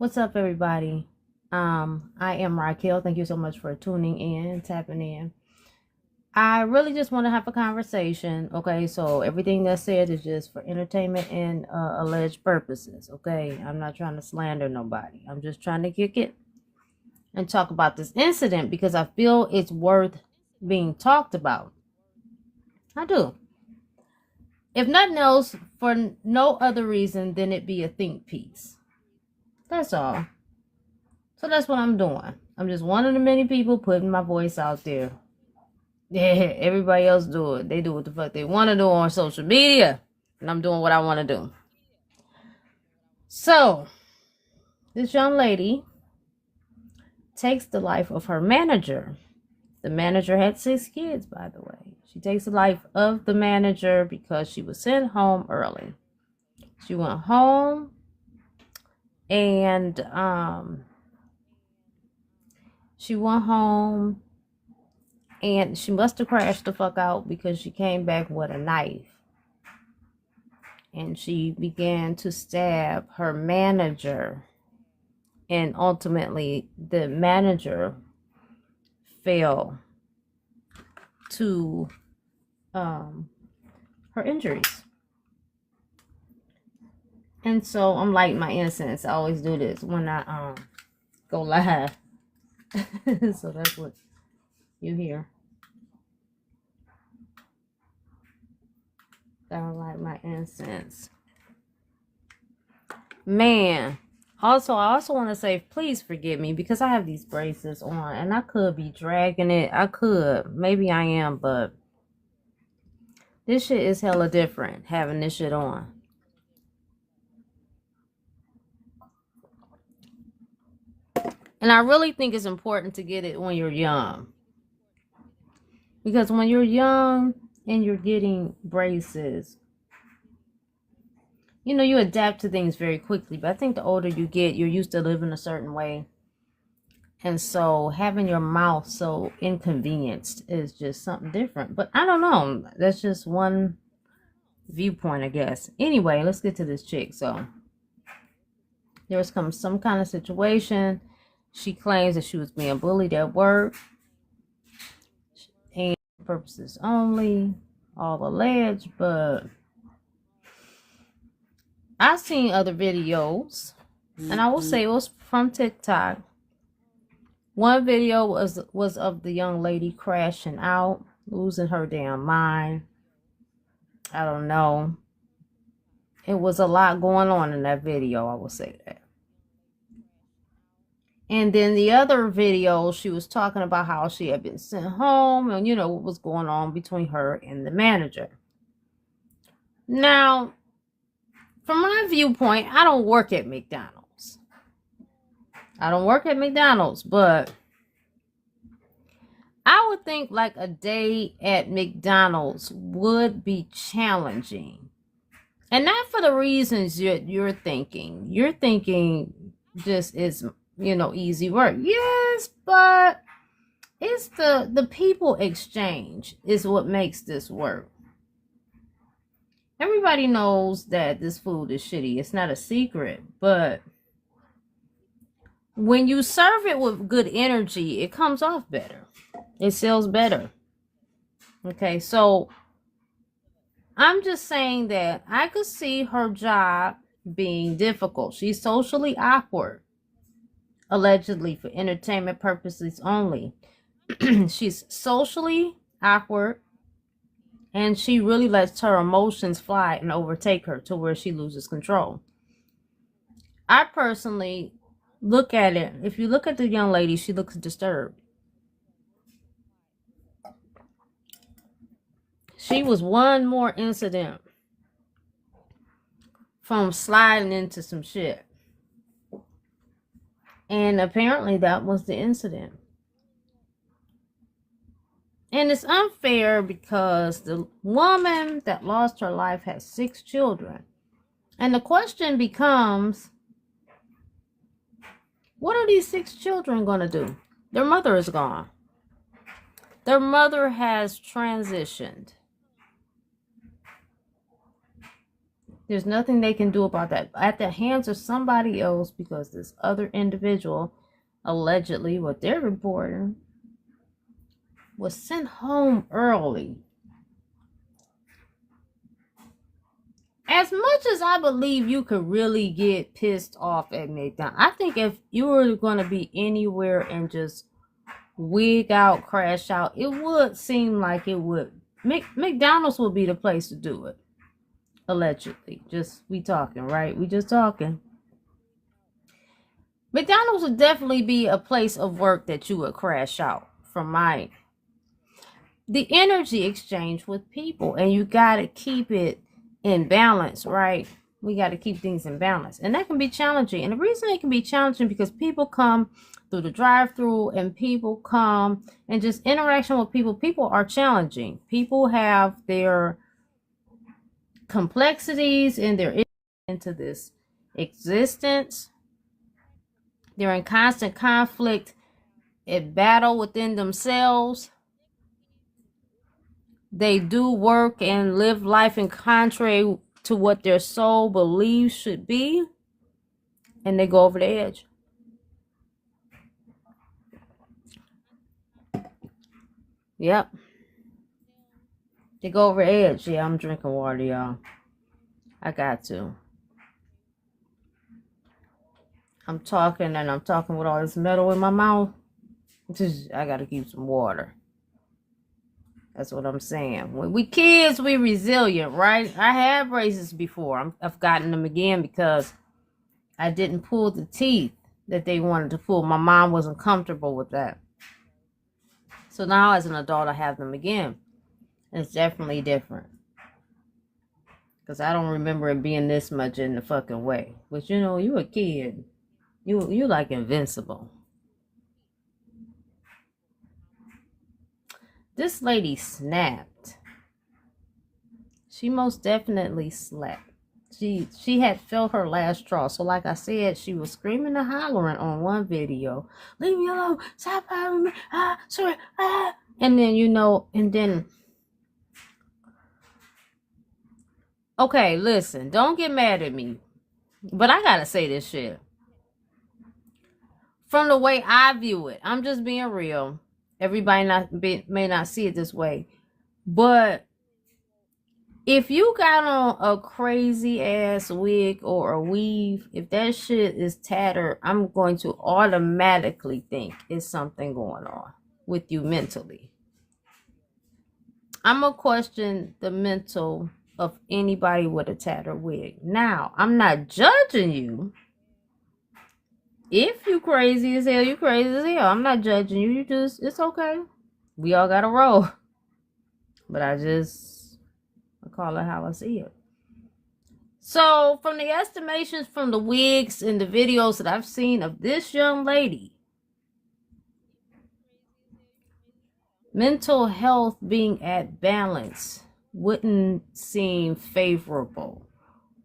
What's up, everybody? I am Racquel. Thank you so much for tuning in, tapping in. I really just want to have a conversation. Okay, so everything that's said is just for entertainment and alleged purposes. Okay, I'm not trying to slander nobody. I'm just trying to kick it and talk about this incident because I feel it's worth being talked about. I do. If nothing else, for no other reason than it be a think piece. That's all. So that's what I'm doing. I'm just one of the many people putting my voice out there. Yeah, everybody else do it. They do what the fuck they want to do on social media. And I'm doing what I want to do. So, this young lady takes the life of her manager. The manager had 6 kids, by the way. She takes the life of the manager because she was sent home early. She went home and she must have crashed the fuck out because she came back with a knife. And she began to stab her manager. And ultimately, the manager fell to her injuries. And so I'm lighting my incense. I always do this when I go live. So that's what you hear. Gotta light my incense. Man. I also want to say, please forgive me because I have these braces on and I could be dragging it. I could. Maybe I am, but this shit is hella different having this shit on. And I really think it's important to get it when you're young. Because when you're young and you're getting braces, you know, you adapt to things very quickly. But I think the older you get, you're used to living a certain way. And so having your mouth so inconvenienced is just something different. But I don't know. That's just one viewpoint, I guess. Anyway, let's get to this chick. So there's come some kind of situation. She claims that she was being bullied at work. And purposes only. All alleged, but I've seen other videos, and I will say it was from TikTok. One video was of the young lady crashing out, losing her damn mind. I don't know. It was a lot going on in that video, I will say that. And then the other video, she was talking about how she had been sent home and, you know, what was going on between her and the manager. Now, from my viewpoint, I don't work at McDonald's. But I would think like a day at McDonald's would be challenging. And not for the reasons you're thinking. You're thinking this is, you know, easy work. Yes, but it's the people exchange is what makes this work. Everybody knows that this food is shitty. It's not a secret, but when you serve it with good energy, it comes off better. It sells better. Okay, so I'm just saying that I could see her job being difficult. She's socially awkward, allegedly for entertainment purposes only. She's socially awkward. And she really lets her emotions fly and overtake her to where she loses control. I personally look at it. If you look at the young lady, she looks disturbed. She was one more incident from sliding into some shit. And apparently that was the incident. And it's unfair because the woman that lost her life has 6 children. And the question becomes, what are these 6 children going to do? Their mother is gone. Their mother has transitioned. There's nothing they can do about that at the hands of somebody else, because this other individual, allegedly, what they're reporting, was sent home early. As much as I believe you could really get pissed off at McDonald's, I think if you were going to be anywhere and just wig out, crash out, it would seem like it would. McDonald's would be the place to do it. Allegedly. Just, we talking, right? We just talking. McDonald's would definitely be a place of work that you would crash out from the energy exchange with people, and you got to keep it in balance, right? We got to keep things in balance, and that can be challenging. And the reason it can be challenging, because people come through the drive-through, and people come and just interaction with people are challenging. People have their complexities and their into this existence. They're in constant conflict and battle within themselves. They do work and live life in contrary to what their soul believes should be, and they go over the edge. Yep. They go over the edge. Yeah, I'm drinking water, y'all. I got to. I'm talking with all this metal in my mouth. I got to keep some water. That's what I'm saying. When we kids, we resilient, right? I have braces before. I've gotten them again because I didn't pull the teeth that they wanted to pull. My mom wasn't comfortable with that. So now as an adult, I have them again. And it's definitely different. Because I don't remember it being this much in the fucking way. But you know, you a kid. You like invincible. This lady snapped. She most definitely slapped. She had felt her last straw. So like I said, she was screaming and hollering on one video. Leave me alone. Stop bothering me. Sorry. And then, you know, okay, listen. Don't get mad at me. But I gotta say this shit. From the way I view it, I'm just being real. Everybody may not see it this way. But if you got on a crazy ass wig or a weave, if that shit is tattered, I'm going to automatically think it's something going on with you mentally. I'm going to question the mental of anybody with a tattered wig. Now, I'm not judging you. If you crazy as hell, you crazy as hell. I'm not judging you. It's okay. We all got to roll. But I call it how I see it. So, from the estimations from the wigs and the videos that I've seen of this young lady, mental health being at balance wouldn't seem favorable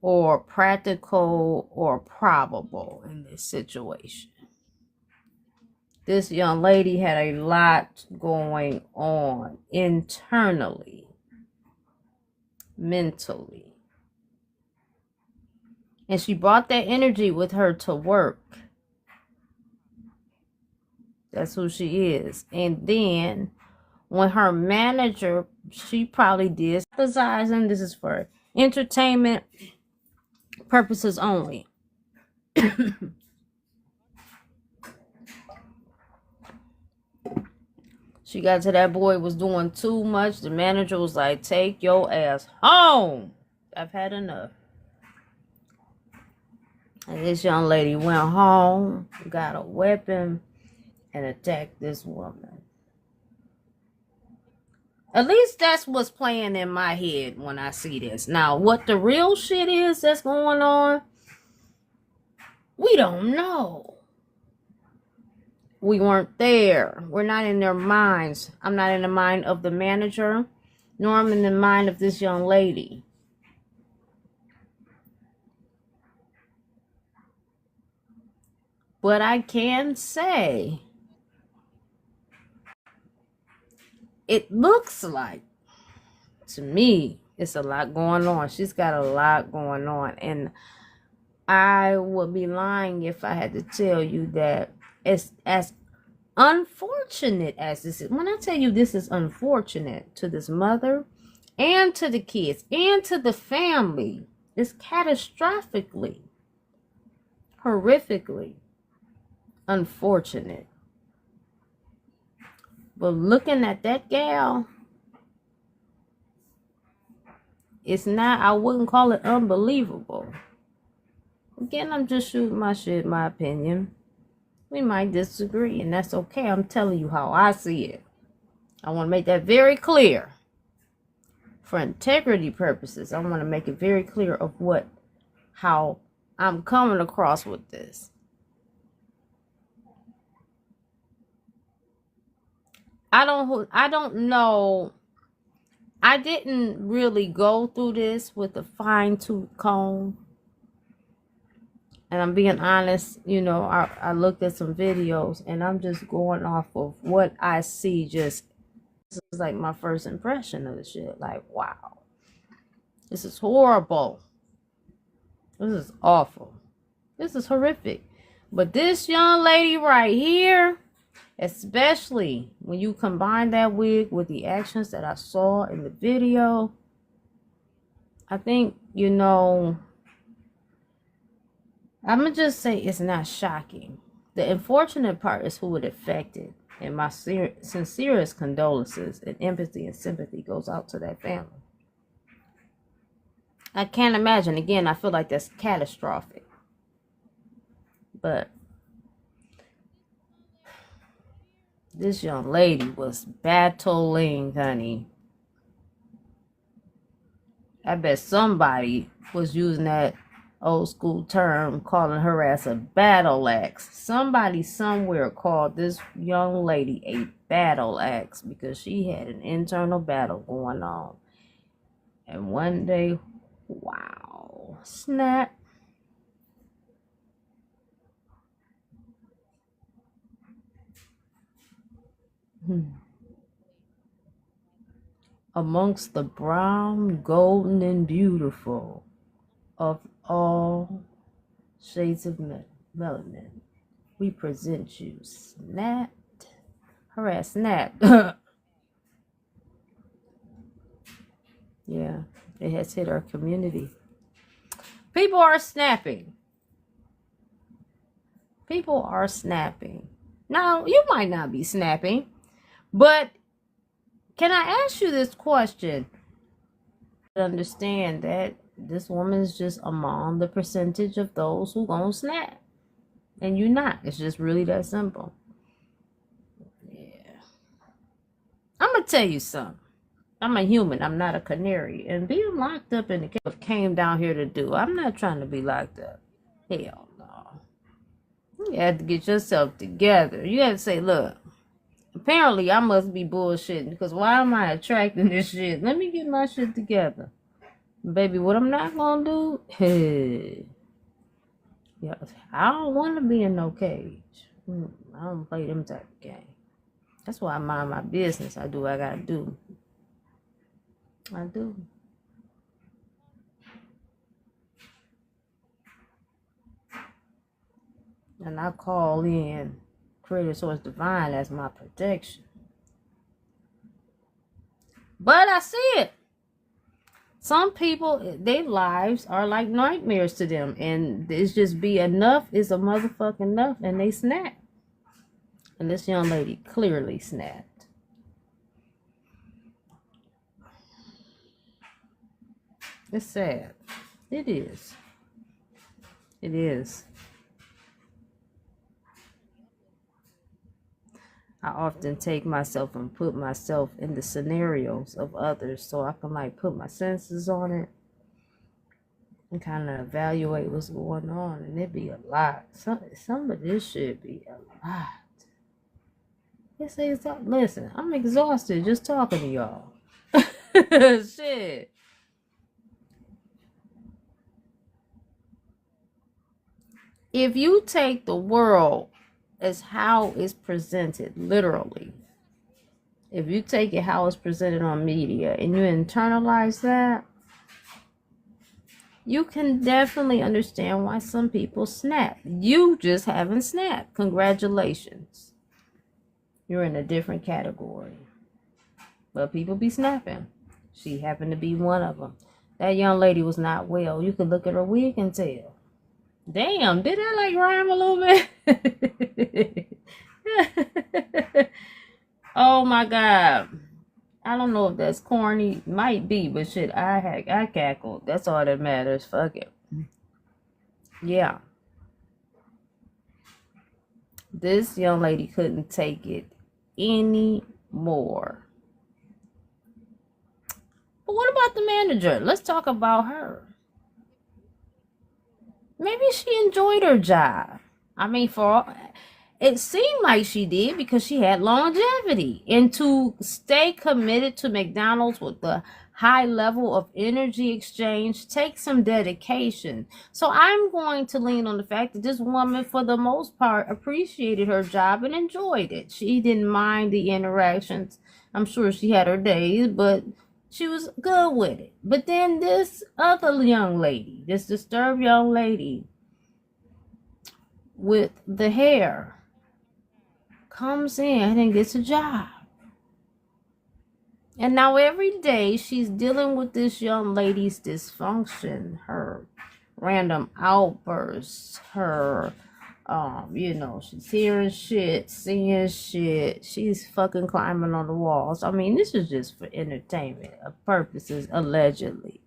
or practical or probable in this situation. This young lady had a lot going on internally, mentally. And she brought that energy with her to work. That's who she is. And then when her manager, she probably did emphasizing this is for entertainment purposes only. She got to that boy was doing too much. The manager was like, take your ass home. I've had enough. And this young lady went home, got a weapon, and attacked this woman. At least that's what's playing in my head when I see this. Now, what the real shit is that's going on, we don't know. We weren't there. We're not in their minds. I'm not in the mind of the manager, nor am I in the mind of this young lady. But I can say it looks like, to me, It's a lot going on. She's got a lot going on. And I would be lying if I had to tell you that it's as unfortunate as this is. When I tell you this is unfortunate to this mother and to the kids and to the family, it's catastrophically, horrifically unfortunate. But looking at that gal, it's not, I wouldn't call it unbelievable. Again, I'm just shooting my shit, my opinion. We might disagree, and that's okay. I'm telling you how I see it. I want to make that very clear. For integrity purposes, I want to make it very clear of how I'm coming across with this. I don't know. I didn't really go through this with a fine-tooth comb. And I'm being honest, you know, I looked at some videos and I'm just going off of what I see. This is like my first impression of the shit. Like, wow, this is horrible. This is awful. This is horrific. But this young lady right here, especially when you combine that wig with the actions that I saw in the video, I think, you know, I'm going to just say it's not shocking. The unfortunate part is who it affected. And my sincerest condolences and empathy and sympathy goes out to that family. I can't imagine. Again, I feel like that's catastrophic. But this young lady was battling, honey. I bet somebody was using that old school term, calling her ass a battle axe. Somebody somewhere called this young lady a battle axe because she had an internal battle going on. And one day, wow, snap. Amongst the brown, golden, and beautiful of all shades of melanin, we present you snapped. Her ass snapped. Yeah, it has hit our community. People are snapping. People are snapping. Now, you might not be snapping, but can I ask you this question? Understand that this woman is just among the percentage of those who gonna snap. And you're not. It's just really that simple. Yeah. I'm gonna tell you something. I'm a human. I'm not a canary. And being locked up in the cave came down here to do. I'm not trying to be locked up. Hell no. You have to get yourself together. You have to say, look, apparently I must be bullshitting because why am I attracting this shit? Let me get my shit together. Baby, what I'm not gonna do, hey, yeah, I don't want to be in no cage. I don't play them type of game. That's why I mind my business. I do what I gotta do. I do. And I call in Creator Source Divine as my protection. But I see it. Some people, their lives are like nightmares to them. And it's just be enough is a motherfucking enough. And they snap. And this young lady clearly snapped. It's sad. It is. It is. I often take myself and put myself in the scenarios of others so I can like put my senses on it and kind of evaluate what's going on. And it be a lot. Some of this should be a lot. Listen, I'm exhausted just talking to y'all. Shit. If you take the world as how it's presented, literally, if you take it how it's presented on media and you internalize that, you can definitely understand why some people snap. You just haven't snapped. Congratulations. You're in a different category. But people be snapping. She happened to be one of them. That young lady was not well. You could look at her wig and tell. Damn, did I like rhyme a little bit? Oh my God. I don't know if that's corny. Might be, but shit, I cackled. That's all that matters. Fuck it. Yeah. This young lady couldn't take it anymore. But what about the manager? Let's talk about her. Maybe she enjoyed her job. I mean, it seemed like she did because she had longevity. And to stay committed to McDonald's with the high level of energy exchange takes some dedication. So I'm going to lean on the fact that this woman, for the most part, appreciated her job and enjoyed it. She didn't mind the interactions. I'm sure she had her days, but she was good with it. But then this other young lady, this disturbed young lady with the hair, comes in and gets a job. And now every day she's dealing with this young lady's dysfunction, her random outbursts, her, she's hearing shit, seeing shit. She's fucking climbing on the walls. I mean, this is just for entertainment purposes, allegedly.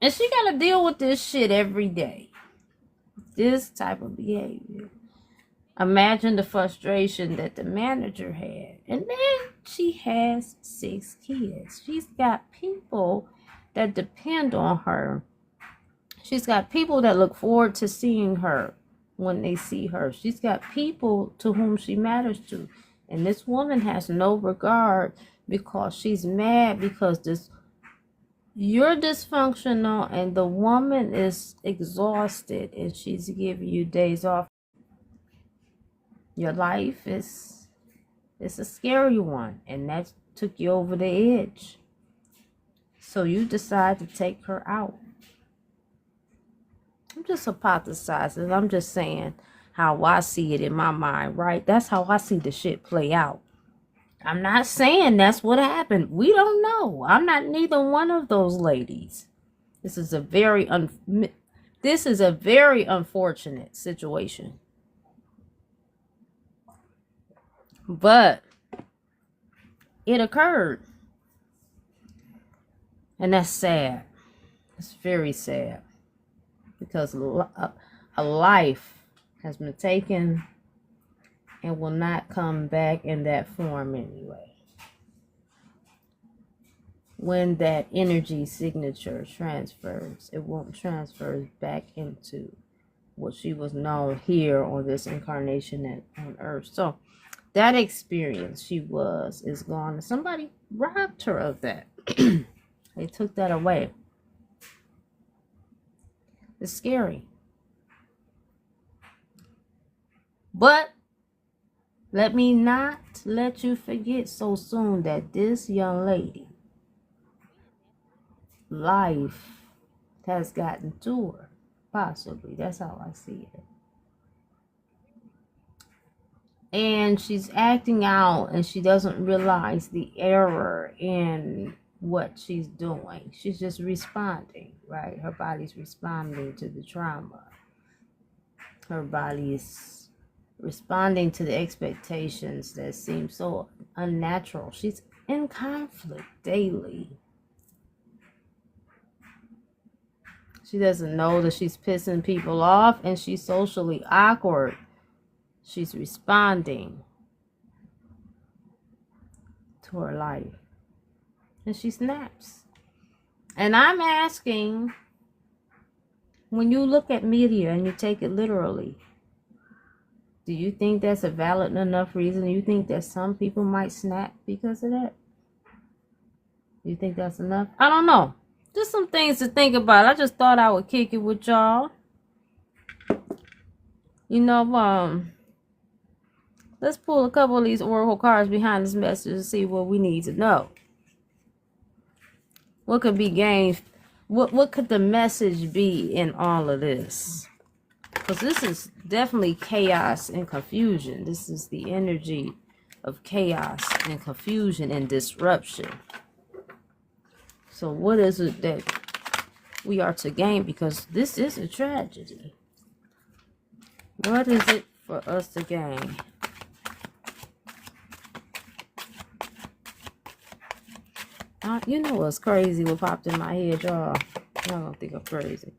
And she got to deal with this shit every day. This type of behavior. Imagine the frustration that the manager had. And then she has 6 kids. She's got people that depend on her. She's got people that look forward to seeing her when they see her. She's got people to whom she matters to. And this woman has no regard because she's mad because you're dysfunctional and the woman is exhausted and she's giving you days off. Your life is a scary one, and that took you over the edge. So you decide to take her out. I'm just hypothesizing. I'm just saying how I see it in my mind, right? That's how I see the shit play out. I'm not saying that's what happened. We don't know. I'm not neither one of those ladies. This is a very unfortunate situation. But it occurred. And that's sad. It's very sad. Because a life has been taken and will not come back in that form anyway. When that energy signature transfers, it won't transfer back into what she was known here on this incarnation on earth. So that experience is gone. Somebody robbed her of that. They took that away. It's scary. But let me not let you forget so soon that this young lady, life has gotten to her. Possibly. That's how I see it. And she's acting out and she doesn't realize the error in what she's doing. She's just responding, right? Her body's responding to the trauma. Her body is responding to the expectations that seem so unnatural. She's in conflict daily. She doesn't know that she's pissing people off and she's socially awkward. She's responding to her life. And she snaps. And I'm asking, when you look at media and you take it literally, do you think that's a valid enough reason? You think that some people might snap because of that? You think that's enough? I don't know. Just some things to think about. I just thought I would kick it with y'all. Let's pull a couple of these oracle cards behind this message and see what we need to know. What could be gained What could the message be in all of this? Because this is definitely chaos and confusion. This is the energy of chaos and confusion and disruption. So what is it that we are to gain? Because this is a tragedy. What is it for us to gain? You know what's crazy? What popped in my head, y'all? Y'all don't think I'm crazy.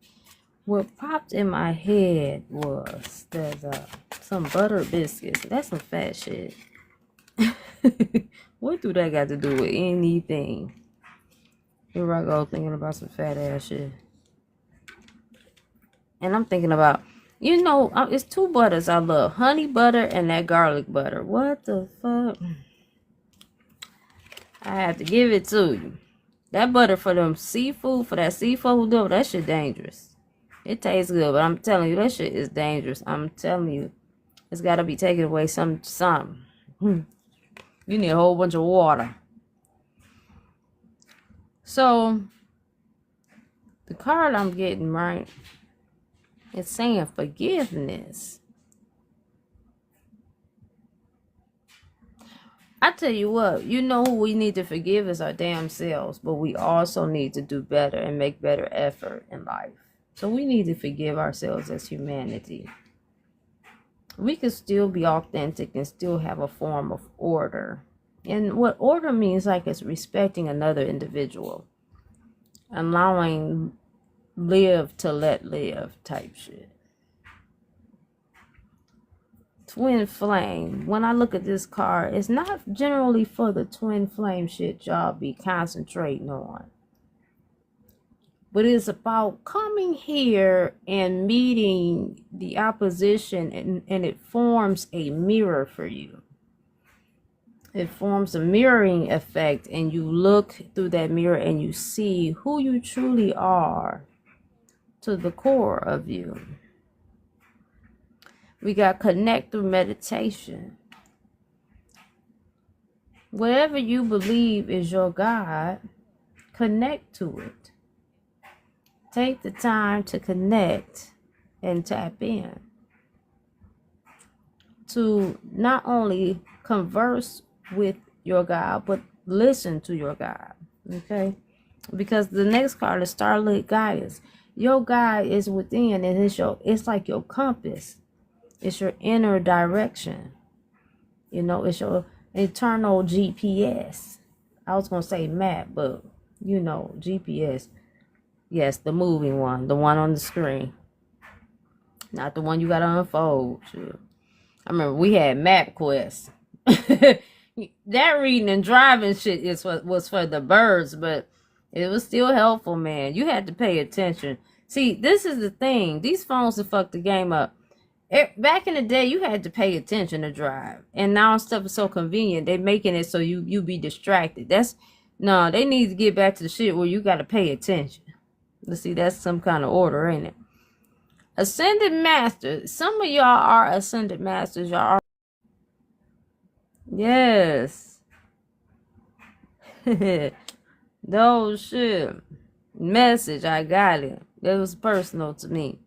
What popped in my head was there's some buttered biscuits. That's some fat shit. What do that got to do with anything? Here I go thinking about some fat ass shit. And I'm thinking about, you know, it's two butters I love. Honey butter and that garlic butter. What the fuck? I have to give it to you. That butter for them seafood, for that seafood though, that shit dangerous. It tastes good, but I'm telling you, that shit is dangerous. I'm telling you, it's got to be taken away some. You need a whole bunch of water. So, the card I'm getting, right, it's saying forgiveness. I tell you what, you know who we need to forgive is our damn selves, but we also need to do better and make better effort in life. So we need to forgive ourselves as humanity. We can still be authentic and still have a form of order. And what order means, like, it's respecting another individual, allowing live to let live type shit. Twin flame. When I look at this card, it's not generally for the twin flame shit y'all be concentrating on. But it's about coming here and meeting the opposition, and it forms a mirror for you. It forms a mirroring effect, and you look through that mirror and you see who you truly are to the core of you. We got connect through meditation. Whatever you believe is your God, connect to it. Take the time to connect and tap in. To not only converse with your God, but listen to your God. Okay? Because the next card is Starlit Guidance. Your guide is within, and it's like your compass. It's your inner direction. You know, it's your internal GPS. I was going to say map, but, you know, GPS. Yes, the moving one. The one on the screen. Not the one you got to unfold. Sure. I remember we had MapQuest. That reading and driving shit was for the birds, but it was still helpful, man. You had to pay attention. See, this is the thing. These phones have fucked the game up. Back in the day, you had to pay attention to drive, and now stuff is so convenient. They're making it so you be distracted. They need to get back to the shit where you got to pay attention. Let's see, that's some kind of order, ain't it? Ascended Master. Some of y'all are Ascended Masters. Y'all are. Yes. Those shit. Message, I got it. It was personal to me.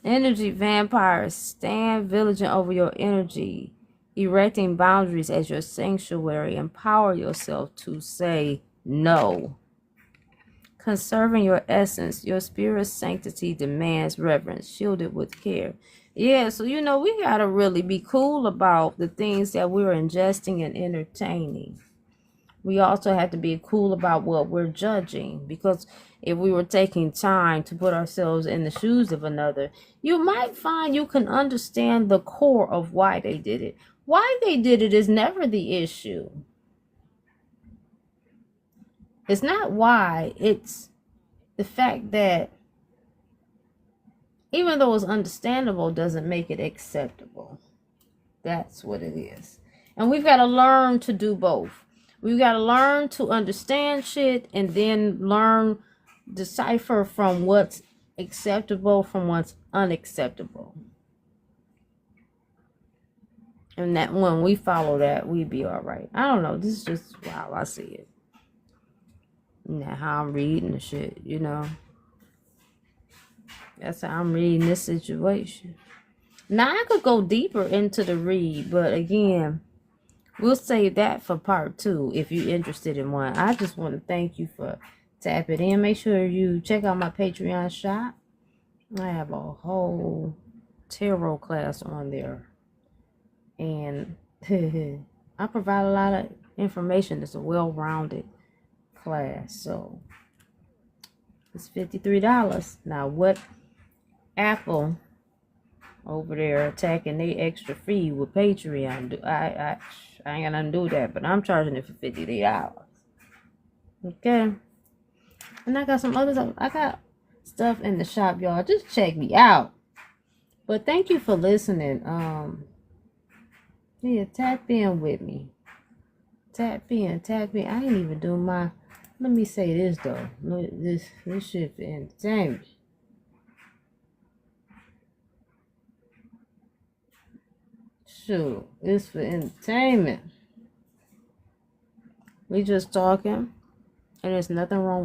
Energy vampires, stand vigilant over your energy, erecting boundaries as your sanctuary. Empower yourself to say no. Conserving your essence, your spirit's sanctity demands reverence, shielded with care. Yeah, so you know, we gotta really be cool about the things that we're ingesting and entertaining. We also have to be cool about what we're judging, because if we were taking time to put ourselves in the shoes of another, you might find you can understand the core of why they did it. Why they did it is never the issue. It's not why, it's the fact that even though it's understandable doesn't make it acceptable. That's what it is. And we've got to learn to do both. We've got to learn to understand shit and then decipher from what's acceptable from what's unacceptable. And that when we follow that, we be all right. I don't know. This is just how I see it. Now how I'm reading the shit, you know. That's how I'm reading this situation. Now I could go deeper into the read, but again, we'll save that for part 2 if you're interested in one. I just want to thank you for tapping in. Make sure you check out my Patreon shop. I have a whole tarot class on there. And I provide a lot of information. It's a well-rounded class. So it's $53. Now what Apple over there attacking they extra fee with Patreon do? I ain't got nothing to do with that, but I'm charging it for $53. Okay. And I got some other stuff. I got stuff in the shop, y'all. Just check me out. But thank you for listening. Yeah, tap in with me. Tap in. I ain't even do my. Let me say this though. This shit for entertainment. Sure, it's for entertainment. We just talking, and there's nothing wrong with